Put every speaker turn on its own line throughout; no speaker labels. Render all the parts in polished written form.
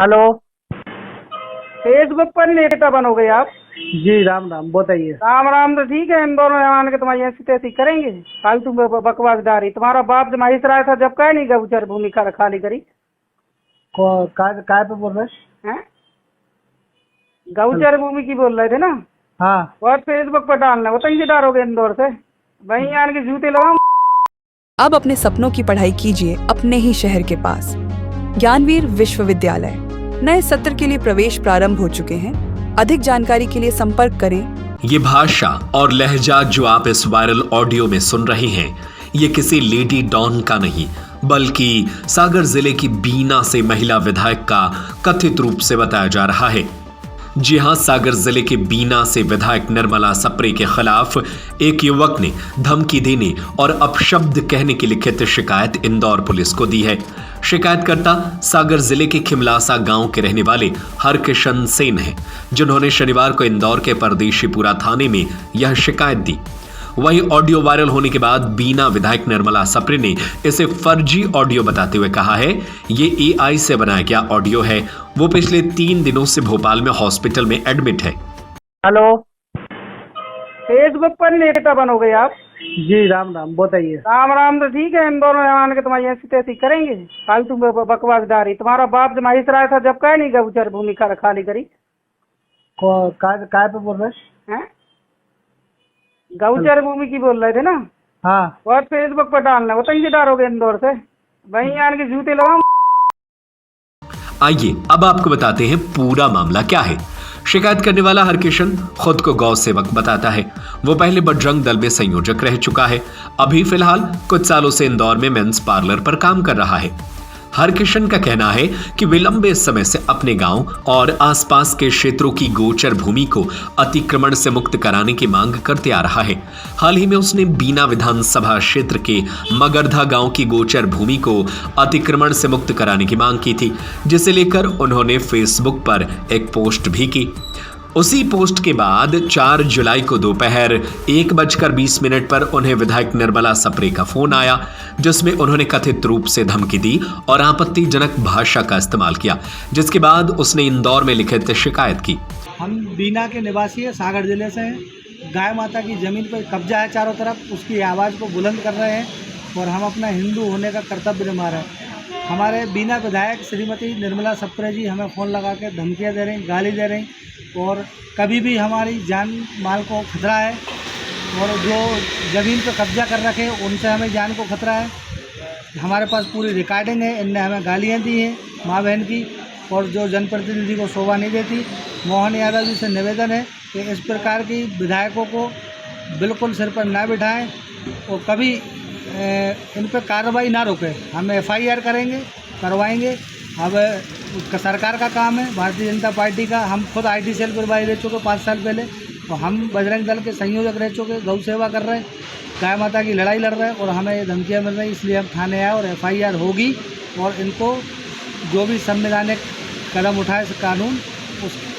Hello.
Facebook पर नेता बनोगे आप?
जी राम राम, बताइए।
राम राम तो ठीक है, इन दोनों मान के तुम्हारी ऐसी तैसी करेंगे। फालतू बकवास डारी। तुम्हारा बाप जब माहिर आया था जब कहे नहीं गौचर भूमि खाली करी
काय पे बोल रहे
हैं? गौचर भूमि की बोल रहे थे ना?
हाँ।
और फेसबुक पर डालना वो तंगी डारोगे इंदौर से, वहीं आन के जूते लगाऊं।
अब अपने सपनों की पढ़ाई कीजिए अपने ही शहर के पास। ज्ञानवीर विश्वविद्यालय नए सत्र के लिए प्रवेश प्रारंभ हो चुके हैं। अधिक जानकारी के लिए संपर्क करें।
ये भाषा और लहजा जो आप इस वायरल ऑडियो में सुन रहे हैं, ये किसी लेडी डॉन का नहीं बल्कि सागर जिले की बीना से महिला विधायक का कथित रूप से बताया जा रहा है। जी हां, सागर जिले के बीना से विधायक निर्मला सप्रे के खिलाफ एक युवक ने धमकी देने और अपशब्द कहने की लिखित शिकायत इंदौर पुलिस को दी है। शिकायतकर्ता सागर जिले के खिमलासा गांव के रहने वाले हरकिशन सेन हैं, जिन्होंने शनिवार को इंदौर के परदेशीपुरा थाने में यह शिकायत दी। वहीं ऑडियो वायरल होने के बाद बीना विधायक निर्मला सप्रे ने इसे फर्जी ऑडियो बताते हुए कहा है ये एआई से बनाया गया ऑडियो है। वो पिछले 3 दिनों से भोपाल में हॉस्पिटल में एडमिट है।
हेलो।
फेसबुक पर नेता बनोगे आप?
जी राम राम, बताइए।
राम राम तो ठीक है, इन दोनों मान के तुम्हारी ऐसी तैसी करेंगे। फालतू बकवास डारी। तुम्हारा बाप जब माहिर आया था जब कहे नहीं गौचर भूमि खाली करी
काय पे बोल रहे
हैं? गौचर भूमि की बोल रहे थे ना?
हाँ।
और फेसबुक पर डालना वो तंगी डारोगे इंदौर से, वहीं आन के जूते लगाऊं।
आइए अब आपको बताते हैं पूरा मामला क्या है। शिकायत करने वाला हरकिशन खुद को गौ सेवक बताता है। वो पहले बजरंग दल में संयोजक रह चुका है। अभी फिलहाल कुछ सालों से इंदौर में मेंस पार्लर पर काम कर रहा है। हरकिशन का कहना है कि वे लंबे समय से अपने गांव और आसपास के क्षेत्रों की गोचर भूमि को अतिक्रमण से मुक्त कराने की मांग करते आ रहा है। हाल ही में उसने बीना विधानसभा क्षेत्र के मगरधा गांव की गोचर भूमि को अतिक्रमण से मुक्त कराने की मांग की थी, जिसे लेकर उन्होंने फेसबुक पर एक पोस्ट भी की। उसी पोस्ट के बाद 4 जुलाई को दोपहर 1:20 पर उन्हें विधायक निर्मला सप्रे का फोन आया, जिसमें उन्होंने कथित रूप से धमकी दी और आपत्तिजनक भाषा का इस्तेमाल किया, जिसके बाद उसने इंदौर में लिखित शिकायत की।
हम बीना के निवासी हैं, सागर जिले से हैं। गाय माता की ज़मीन पर कब्जा है चारों तरफ, उसकी आवाज़ को बुलंद कर रहे हैं और हम अपना हिंदू होने का कर्तव्य निभा रहे हैं। हमारे बीना विधायक श्रीमती निर्मला सप्रे जी हमें फ़ोन लगा के धमकियाँ दे रही, गाली दे रही और कभी भी हमारी जान माल को खतरा है। और जो ज़मीन पर कब्जा कर रखे उनसे हमें जान को खतरा है। हमारे पास पूरी रिकॉर्डिंग है। इनने हमें गालियाँ दी हैं माँ बहन की, और जो जनप्रतिनिधि को शोभा नहीं देती। मोहन यादव जी से निवेदन है कि इस प्रकार की विधायकों को बिल्कुल सिर पर ना बिठाएं और कभी इन पर कार्रवाई ना रोकें। हम FIR करेंगे, करवाएंगे। अब सरकार का काम है, भारतीय जनता पार्टी का। हम खुद IT सेल पर रह चुके 5 साल पहले, और हम बजरंग दल के संयोजक रह चुके, गौ सेवा कर रहे हैं, गाय माता की लड़ाई लड़ रहे हैं, और हमें ये धमकियाँ मिल रही। इसलिए हम थाने आए और FIR होगी, और इनको जो भी संवैधानिक कदम उठाए कानून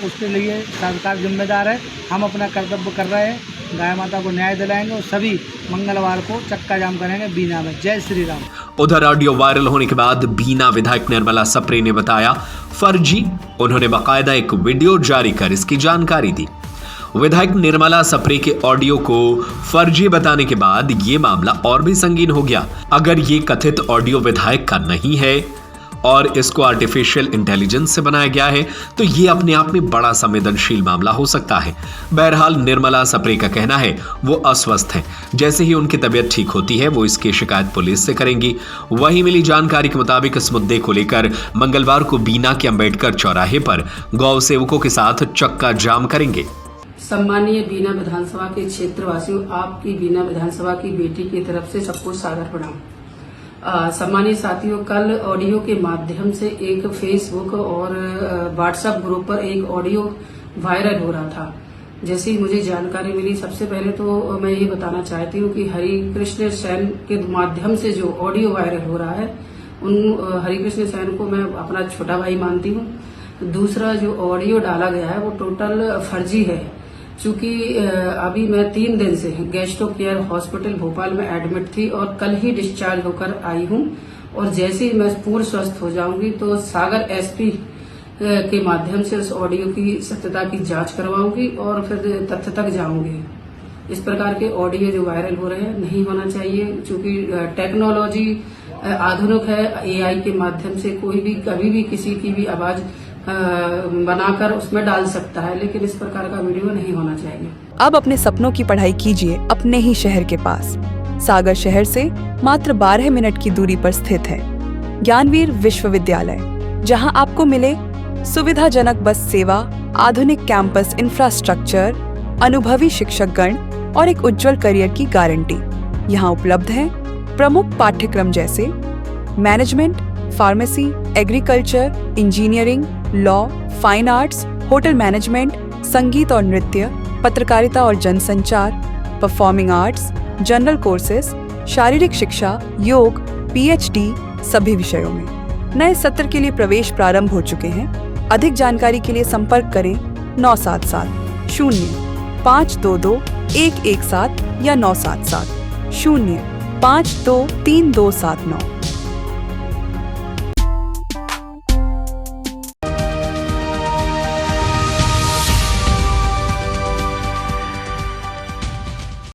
उसके लिए सरकार जिम्मेदार है। हम अपना कर्तव्य कर रहे हैं, गाय माता को न्याय दिलाएंगे और सभी मंगलवार को चक्का जाम करेंगे बीना में। जय श्री राम।
उधर ऑडियो वायरल होने के बाद बीना विधायक निर्मला सप्रे ने बताया फर्जी। उन्होंने बाकायदा एक वीडियो जारी कर इसकी जानकारी दी। विधायक निर्मला सप्रे के ऑडियो को फर्जी बताने के बाद ये मामला और भी संगीन हो गया। अगर ये कथित ऑडियो विधायक का नहीं है और इसको आर्टिफिशियल इंटेलिजेंस से बनाया गया है, तो ये अपने आप में बड़ा संवेदनशील मामला हो सकता है। बहरहाल निर्मला सप्रे का कहना है वो अस्वस्थ हैं। जैसे ही उनकी तबीयत ठीक होती है वो इसकी शिकायत पुलिस से करेंगी। वहीं मिली जानकारी के मुताबिक इस मुद्दे को लेकर मंगलवार को बीना के अंबेडकर चौराहे पर गौ सेवकों के साथ चक्का जाम करेंगे।
सम्मानीय बीना विधानसभा के क्षेत्रवासियों, आपकी बीना विधानसभा की बेटी की तरफ से सबको सादर प्रणाम। सम्मानित साथियों, कल ऑडियो के माध्यम से एक फेसबुक और व्हाट्सएप ग्रुप पर एक ऑडियो वायरल हो रहा था। जैसे ही मुझे जानकारी मिली, सबसे पहले तो मैं ये बताना चाहती हूँ कि हरिकृष्ण सेन के माध्यम से जो ऑडियो वायरल हो रहा है, उन हरिकृष्ण सेन को मैं अपना छोटा भाई मानती हूँ। दूसरा जो ऑडियो डाला गया है वो टोटल फर्जी है। चूंकि अभी मैं 3 दिन से गैस्ट्रो केयर हॉस्पिटल भोपाल में एडमिट थी और कल ही डिस्चार्ज होकर आई हूं, और जैसे ही मैं पूर्ण स्वस्थ हो जाऊंगी तो सागर SP के माध्यम से उस ऑडियो की सत्यता की जांच करवाऊंगी और फिर तथ्य तक जाऊंगी। इस प्रकार के ऑडियो जो वायरल हो रहे हैं नहीं होना चाहिए, क्योंकि टेक्नोलॉजी आधुनिक है। एआई के माध्यम से कोई भी कभी भी किसी की भी आवाज बनाकर उसमें डाल सकता है, लेकिन इस प्रकार का वीडियो नहीं होना चाहिए।
अब अपने सपनों की पढ़ाई कीजिए अपने ही शहर के पास। सागर शहर से मात्र 12 मिनट की दूरी पर स्थित है ज्ञानवीर विश्वविद्यालय, जहां आपको मिले सुविधाजनक बस सेवा, आधुनिक कैंपस इंफ्रास्ट्रक्चर, अनुभवी शिक्षकगण और एक उज्जवल करियर की गारंटी। यहाँ उपलब्ध है प्रमुख पाठ्यक्रम जैसे management, pharmacy, agriculture, engineering, law, fine arts, hotel management, संगीत और नृत्य, पत्रकारिता और जनसंचार, परफॉर्मिंग आर्ट्स, जनरल कोर्सेज, शारीरिक शिक्षा, योग, पीएचडी सभी विषयों में। नए सत्र के लिए प्रवेश प्रारंभ हो चुके हैं। अधिक जानकारी के लिए संपर्क करें 977 0 522 117 या 977 0 523 279।